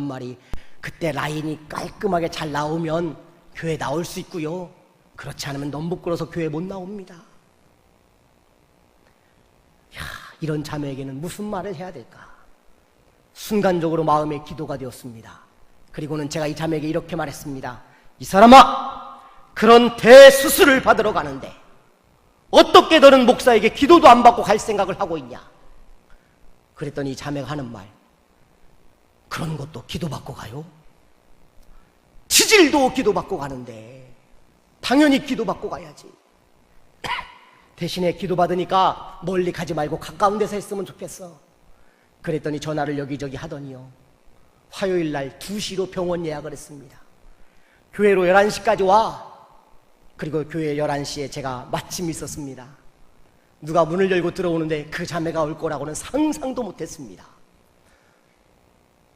말이 그때 라인이 깔끔하게 잘 나오면 교회 나올 수 있고요. 그렇지 않으면 너무 부끄러워서 교회 못 나옵니다. 이런 자매에게는 무슨 말을 해야 될까? 순간적으로 마음의 기도가 되었습니다. 그리고는 제가 이 자매에게 이렇게 말했습니다. 이 사람아, 그런 대수술을 받으러 가는데 어떻게 너는 목사에게 기도도 안 받고 갈 생각을 하고 있냐? 그랬더니 이 자매가 하는 말, 그런 것도 기도받고 가요? 치질도 기도받고 가는데 당연히 기도받고 가야지. 대신에 기도받으니까 멀리 가지 말고 가까운 데서 했으면 좋겠어. 그랬더니 전화를 여기저기 하더니요, 화요일날 2시로 병원 예약을 했습니다. 교회로 11시까지 와. 그리고 교회 11시에 제가 마침 있었습니다. 누가 문을 열고 들어오는데 그 자매가 올 거라고는 상상도 못했습니다.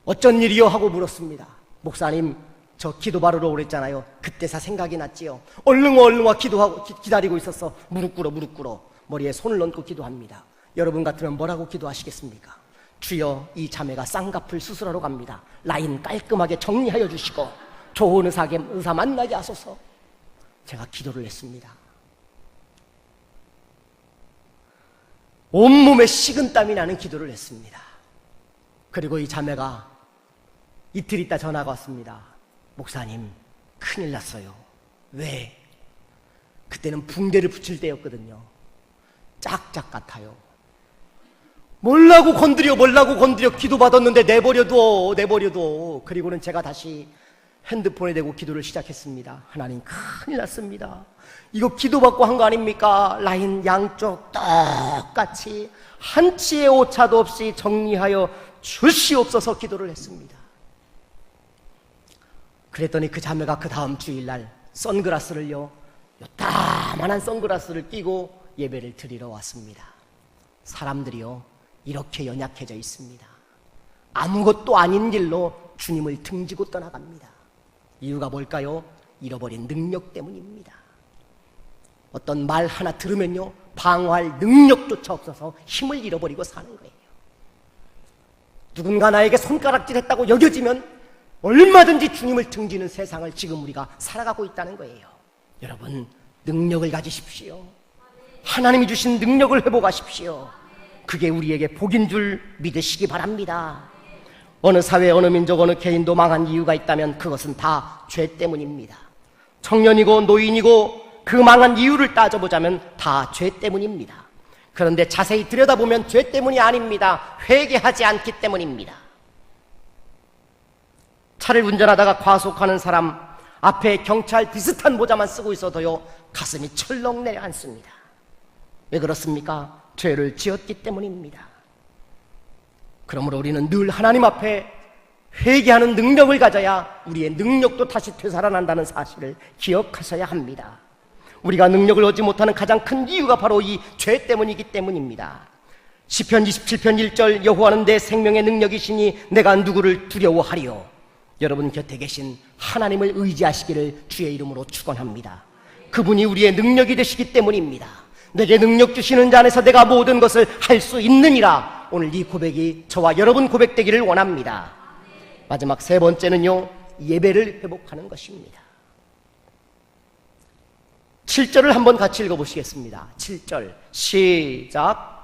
어쩐 일이요? 하고 물었습니다. 목사님, 저 기도 받으러 오랬잖아요. 그때사 생각이 났지요. 얼른 와 기도하고 기다리고 있었어. 무릎 꿇어 머리에 손을 얹고 기도합니다. 여러분 같으면 뭐라고 기도하시겠습니까? 주여, 이 자매가 쌍꺼풀 수술하러 갑니다. 라인 깔끔하게 정리하여 주시고 좋은 의사 만나게 하소서. 제가 기도를 했습니다. 온몸에 식은땀이 나는 기도를 했습니다. 그리고 이 자매가 이틀 있다 전화가 왔습니다. 목사님, 큰일 났어요. 왜? 그때는 붕대를 붙일 때였거든요. 짝짝 같아요. 몰라고 건드려 기도받았는데 내버려둬. 그리고는 제가 다시 핸드폰에 대고 기도를 시작했습니다. 하나님, 큰일 났습니다. 이거 기도받고 한 거 아닙니까? 라인 양쪽 똑같이 한 치의 오차도 없이 정리하여 주시옵소서 기도를 했습니다. 그랬더니 그 자매가 그 다음 주일날 선글라스를요, 요따만한 선글라스를 끼고 예배를 드리러 왔습니다. 사람들이요, 이렇게 연약해져 있습니다. 아무것도 아닌 길로 주님을 등지고 떠나갑니다. 이유가 뭘까요? 잃어버린 능력 때문입니다. 어떤 말 하나 들으면요, 방어할 능력조차 없어서 힘을 잃어버리고 사는 거예요. 누군가 나에게 손가락질 했다고 여겨지면 얼마든지 주님을 등지는 세상을 지금 우리가 살아가고 있다는 거예요. 여러분, 능력을 가지십시오. 하나님이 주신 능력을 회복하십시오. 그게 우리에게 복인 줄 믿으시기 바랍니다. 어느 사회, 어느 민족, 어느 개인도 망한 이유가 있다면 그것은 다 죄 때문입니다. 청년이고 노인이고 그 망한 이유를 따져보자면 다 죄 때문입니다. 그런데 자세히 들여다보면 죄 때문이 아닙니다. 회개하지 않기 때문입니다. 차를 운전하다가 과속하는 사람 앞에 경찰 비슷한 모자만 쓰고 있어도요, 가슴이 철렁 내려앉습니다. 왜 그렇습니까? 죄를 지었기 때문입니다. 그러므로 우리는 늘 하나님 앞에 회개하는 능력을 가져야 우리의 능력도 다시 되살아난다는 사실을 기억하셔야 합니다. 우리가 능력을 얻지 못하는 가장 큰 이유가 바로 이 죄 때문이기 때문입니다. 시편 27편 1절, 여호와는 내 생명의 능력이시니 내가 누구를 두려워하리요. 여러분 곁에 계신 하나님을 의지하시기를 주의 이름으로 축원합니다. 그분이 우리의 능력이 되시기 때문입니다. 내게 능력 주시는 자 안에서 내가 모든 것을 할 수 있느니라. 오늘 이 고백이 저와 여러분 고백되기를 원합니다. 마지막 세 번째는요, 예배를 회복하는 것입니다. 7절을 한번 같이 읽어보시겠습니다. 7절 시작.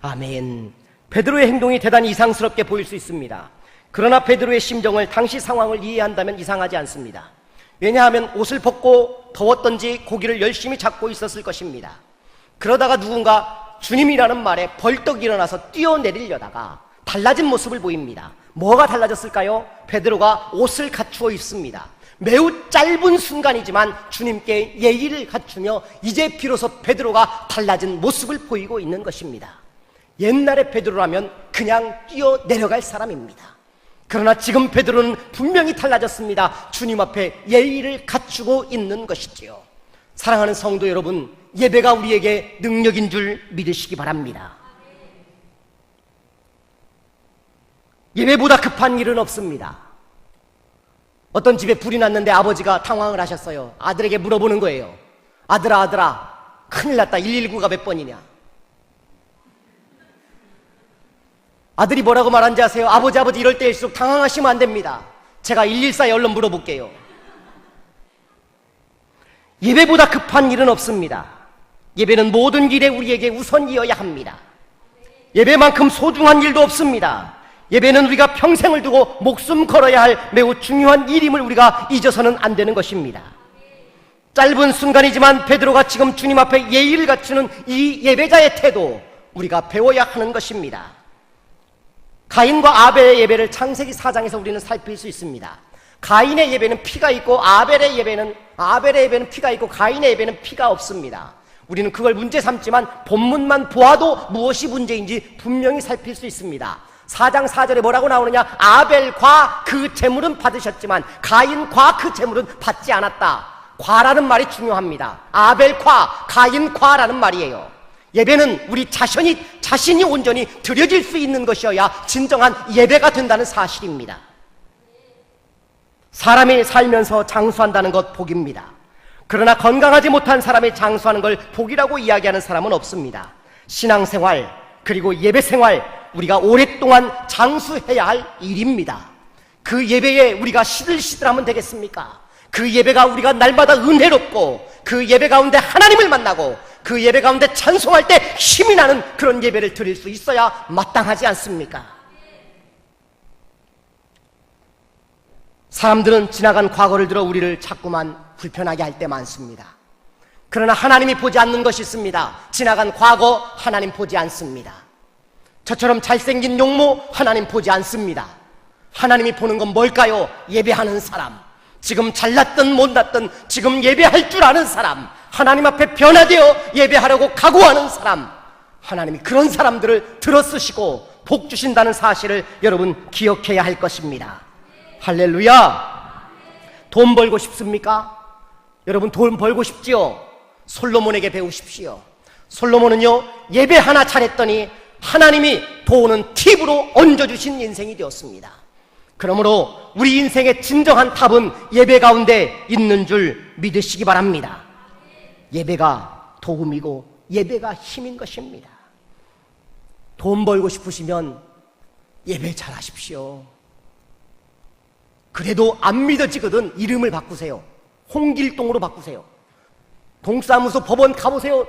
아멘. 베드로의 행동이 대단히 이상스럽게 보일 수 있습니다. 그러나 베드로의 심정을, 당시 상황을 이해한다면 이상하지 않습니다. 왜냐하면 옷을 벗고 더웠던지 고기를 열심히 잡고 있었을 것입니다. 그러다가 누군가 주님이라는 말에 벌떡 일어나서 뛰어내리려다가 달라진 모습을 보입니다. 뭐가 달라졌을까요? 베드로가 옷을 갖추어 입습니다. 매우 짧은 순간이지만 주님께 예의를 갖추며 이제 비로소 베드로가 달라진 모습을 보이고 있는 것입니다. 옛날에 베드로라면 그냥 뛰어내려갈 사람입니다. 그러나 지금 베드로는 분명히 달라졌습니다. 주님 앞에 예의를 갖추고 있는 것이지요. 사랑하는 성도 여러분, 예배가 우리에게 능력인 줄 믿으시기 바랍니다. 예배보다 급한 일은 없습니다. 어떤 집에 불이 났는데 아버지가 당황을 하셨어요. 아들에게 물어보는 거예요. 아들아, 큰일 났다. 119가 몇 번이냐? 아들이 뭐라고 말한지 아세요? 아버지 이럴 때일수록 당황하시면 안 됩니다. 제가 114에 얼른 물어볼게요. 예배보다 급한 일은 없습니다. 예배는 모든 길에 우리에게 우선이어야 합니다. 예배만큼 소중한 일도 없습니다. 예배는 우리가 평생을 두고 목숨 걸어야 할 매우 중요한 일임을 우리가 잊어서는 안 되는 것입니다. 짧은 순간이지만 베드로가 지금 주님 앞에 예의를 갖추는 이 예배자의 태도, 우리가 배워야 하는 것입니다. 가인과 아벨의 예배를 창세기 4장에서 우리는 살필 수 있습니다. 가인의 예배는 피가 있고 아벨의 예배는 피가 있고 가인의 예배는 피가 없습니다. 우리는 그걸 문제 삼지만 본문만 보아도 무엇이 문제인지 분명히 살필 수 있습니다. 4장 4절에 뭐라고 나오느냐? 아벨과 그 제물은 받으셨지만 가인과 그 제물은 받지 않았다. 과라는 말이 중요합니다. 아벨과 가인과라는 말이에요. 예배는 우리 자신이 온전히 드려질 수 있는 것이어야 진정한 예배가 된다는 사실입니다. 사람이 살면서 장수한다는 것 복입니다. 그러나 건강하지 못한 사람이 장수하는 걸 복이라고 이야기하는 사람은 없습니다. 신앙생활 그리고 예배생활, 우리가 오랫동안 장수해야 할 일입니다. 그 예배에 우리가 시들시들하면 되겠습니까? 그 예배가 우리가 날마다 은혜롭고 그 예배 가운데 하나님을 만나고 그 예배 가운데 찬송할 때 힘이 나는 그런 예배를 드릴 수 있어야 마땅하지 않습니까? 사람들은 지나간 과거를 들어 우리를 자꾸만 불편하게 할 때 많습니다. 그러나 하나님이 보지 않는 것이 있습니다. 지나간 과거 하나님 보지 않습니다. 저처럼 잘생긴 용모 하나님 보지 않습니다. 하나님이 보는 건 뭘까요? 예배하는 사람, 지금 잘났든 못났든 지금 예배할 줄 아는 사람, 하나님 앞에 변화되어 예배하려고 각오하는 사람, 하나님이 그런 사람들을 들어쓰시고 복 주신다는 사실을 여러분 기억해야 할 것입니다. 할렐루야. 돈 벌고 싶습니까? 여러분 돈 벌고 싶지요? 솔로몬에게 배우십시오. 솔로몬은요, 예배 하나 잘했더니 하나님이 돈은 팁으로 얹어주신 인생이 되었습니다. 그러므로 우리 인생의 진정한 탑은 예배 가운데 있는 줄 믿으시기 바랍니다. 예배가 도움이고 예배가 힘인 것입니다. 돈 벌고 싶으시면 예배 잘 하십시오. 그래도 안 믿어지거든 이름을 바꾸세요. 홍길동으로 바꾸세요. 동사무소 법원 가보세요.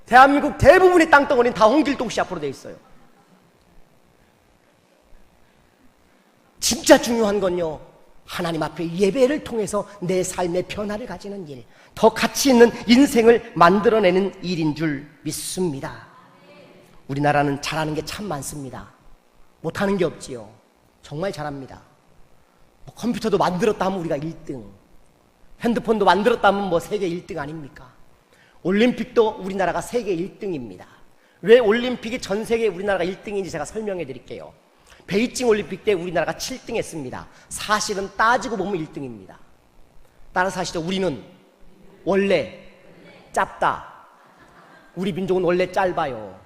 대한민국 대부분의 땅덩어리는 다 홍길동 씨 앞으로 돼 있어요. 진짜 중요한 건요, 하나님 앞에 예배를 통해서 내 삶의 변화를 가지는 일, 더 가치 있는 인생을 만들어내는 일인 줄 믿습니다. 우리나라는 잘하는 게 참 많습니다. 못하는 게 없지요. 정말 잘합니다. 컴퓨터도 만들었다 하면 우리가 1등, 핸드폰도 만들었다 하면 세계 1등 아닙니까? 올림픽도 우리나라가 세계 1등입니다. 왜 올림픽이 전 세계 우리나라가 1등인지 제가 설명해 드릴게요. 베이징 올림픽 때 우리나라가 7등 했습니다. 사실은 따지고 보면 1등입니다. 따라서 아시죠? 우리는 원래 짧다. 우리 민족은 원래 짧아요.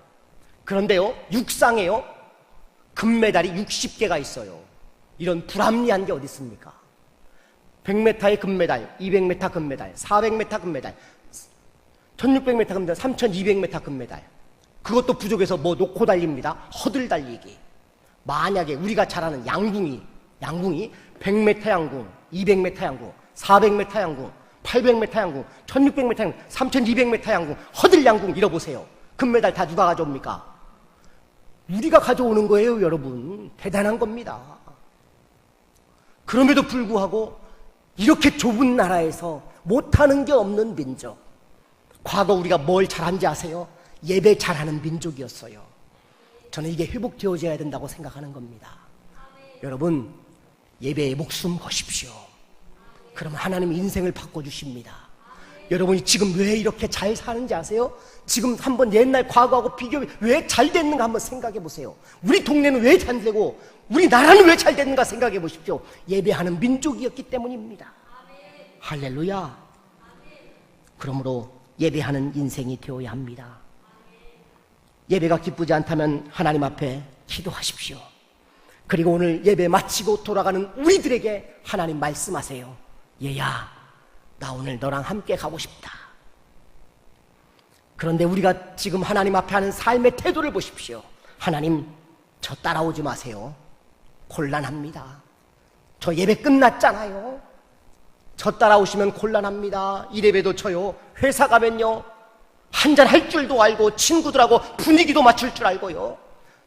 그런데요, 육상에요, 금메달이 60개가 있어요. 이런 불합리한 게 어디 있습니까? 100m의 금메달, 200m 금메달, 400m 금메달, 1600m 금메달, 3200m 금메달. 그것도 부족해서 놓고 달립니다. 허들 달리기. 만약에 우리가 잘 아는 양궁이 100m 양궁, 200m 양궁, 400m 양궁, 800m 양궁, 1600m 양궁, 3200m 양궁, 허들 양궁 잃어보세요. 금메달 다 누가 가져옵니까? 우리가 가져오는 거예요, 여러분. 대단한 겁니다. 그럼에도 불구하고 이렇게 좁은 나라에서 못하는 게 없는 민족. 과거 우리가 뭘 잘한지 아세요? 예배 잘하는 민족이었어요. 저는 이게 회복되어져야 된다고 생각하는 겁니다. 여러분, 예배에 목숨 거십시오. 그러면 하나님이 인생을 바꿔주십니다. 여러분이 지금 왜 이렇게 잘 사는지 아세요? 지금 한번 옛날 과거하고 비교해 왜 잘 됐는가 한번 생각해 보세요. 우리 동네는 왜 잘 되고 우리 나라는 왜 잘 됐는가 생각해 보십시오. 예배하는 민족이었기 때문입니다. 할렐루야. 그러므로 예배하는 인생이 되어야 합니다. 예배가 기쁘지 않다면 하나님 앞에 기도하십시오. 그리고 오늘 예배 마치고 돌아가는 우리들에게 하나님 말씀하세요. 얘야, 나 오늘 너랑 함께 가고 싶다. 그런데 우리가 지금 하나님 앞에 하는 삶의 태도를 보십시오. 하나님, 저 따라오지 마세요. 곤란합니다. 저 예배 끝났잖아요. 저 따라오시면 곤란합니다. 이래봬도 저요, 회사 가면요, 한잔 할 줄도 알고 친구들하고 분위기도 맞출 줄 알고요.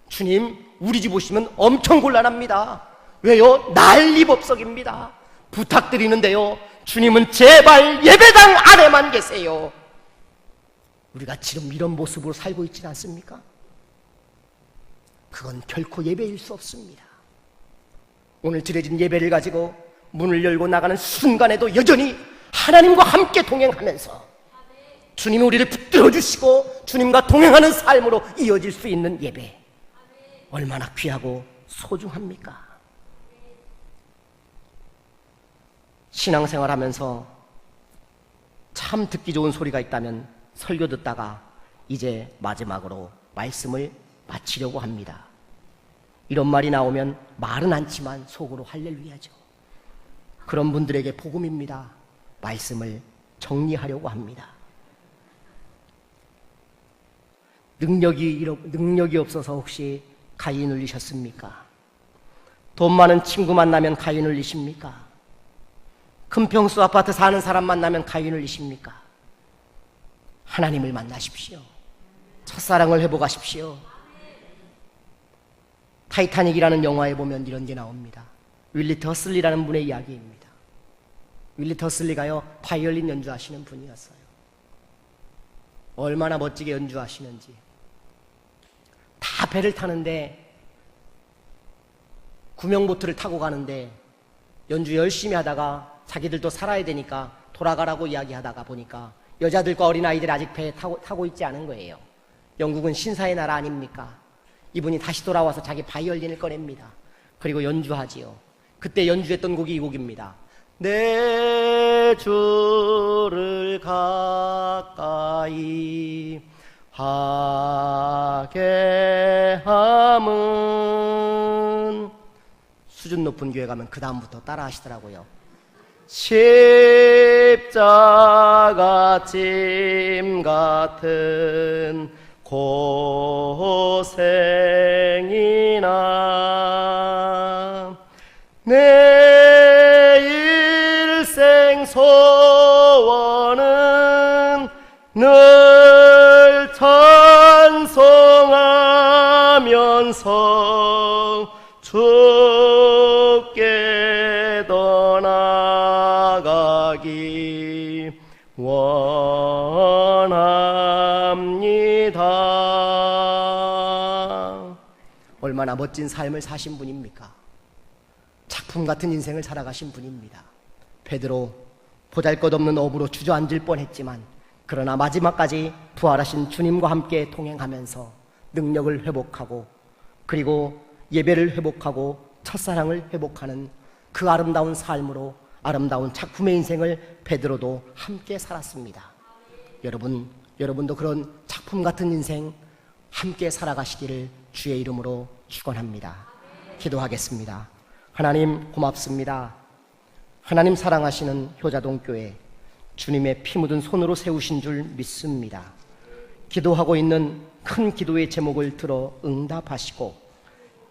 주님, 우리 집 오시면 엄청 곤란합니다. 왜요? 난리법석입니다. 부탁드리는데요, 주님은 제발 예배당 안에만 계세요. 우리가 지금 이런 모습으로 살고 있지는 않습니까? 그건 결코 예배일 수 없습니다. 오늘 드려진 예배를 가지고 문을 열고 나가는 순간에도 여전히 하나님과 함께 동행하면서 주님이 우리를 붙들어 주시고 주님과 동행하는 삶으로 이어질 수 있는 예배, 얼마나 귀하고 소중합니까? 신앙생활 하면서 참 듣기 좋은 소리가 있다면 설교 듣다가 이제 마지막으로 말씀을 마치려고 합니다. 이런 말이 나오면 말은 않지만 속으로 할렐루야죠. 그런 분들에게 복음입니다. 말씀을 정리하려고 합니다. 능력이 없어서 혹시 가위 눌리셨습니까? 돈 많은 친구 만나면 가위 눌리십니까? 큰 평수 아파트 사는 사람 만나면 가위 눌리십니까? 하나님을 만나십시오. 첫사랑을 회복하십시오. 타이타닉이라는 영화에 보면 이런 게 나옵니다. 윌리 더슬리라는 분의 이야기입니다. 윌리 더슬리가요, 바이올린 연주하시는 분이었어요. 얼마나 멋지게 연주하시는지. 다 배를 타는데, 구명보트를 타고 가는데 연주 열심히 하다가 자기들도 살아야 되니까 돌아가라고 이야기하다가 보니까 여자들과 어린아이들이 아직 배에 타고 있지 않은 거예요. 영국은 신사의 나라 아닙니까? 이분이 다시 돌아와서 자기 바이올린을 꺼냅니다. 그리고 연주하지요. 그때 연주했던 곡이 이 곡입니다. 내 주를 가까이 하게 함은, 수준 높은 교회 가면 그 다음부터 따라 하시더라고요. 십자가 짐 같은 고생이나 내 일생 소원은 늘 찬송하면서 주께 떠나가기 원합니다. 얼마나 멋진 삶을 사신 분입니까? 작품 같은 인생을 살아가신 분입니다. 베드로, 보잘것없는 어부로 주저앉을 뻔했지만 그러나 마지막까지 부활하신 주님과 함께 동행하면서 능력을 회복하고 그리고 예배를 회복하고 첫사랑을 회복하는 그 아름다운 삶으로 아름다운 작품의 인생을 베드로도 함께 살았습니다. 여러분도 그런 작품 같은 인생 함께 살아가시기를 주의 이름으로 축원합니다. 기도하겠습니다. 하나님 고맙습니다. 하나님 사랑하시는 효자동교회, 주님의 피 묻은 손으로 세우신 줄 믿습니다. 기도하고 있는 큰 기도의 제목을 들어 응답하시고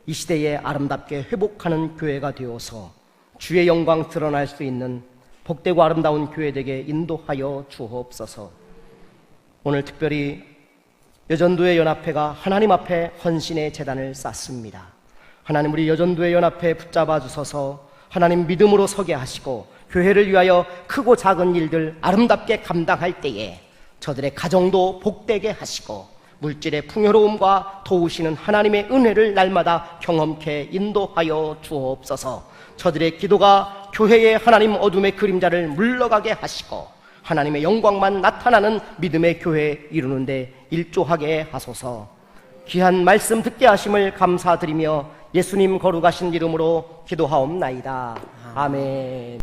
이 시대에 아름답게 회복하는 교회가 되어서 주의 영광 드러날 수 있는 복되고 아름다운 교회 되게 인도하여 주옵소서. 오늘 특별히 여전도의 연합회가 하나님 앞에 헌신의 제단을 쌓습니다. 하나님, 우리 여전도의 연합회 붙잡아 주셔서 하나님 믿음으로 서게 하시고 교회를 위하여 크고 작은 일들 아름답게 감당할 때에 저들의 가정도 복되게 하시고 물질의 풍요로움과 도우시는 하나님의 은혜를 날마다 경험케 인도하여 주옵소서. 저들의 기도가 교회의 하나님 어둠의 그림자를 물러가게 하시고 하나님의 영광만 나타나는 믿음의 교회 이루는데 일조하게 하소서. 귀한 말씀 듣게 하심을 감사드리며 예수님 거룩하신 이름으로 기도하옵나이다. 아멘.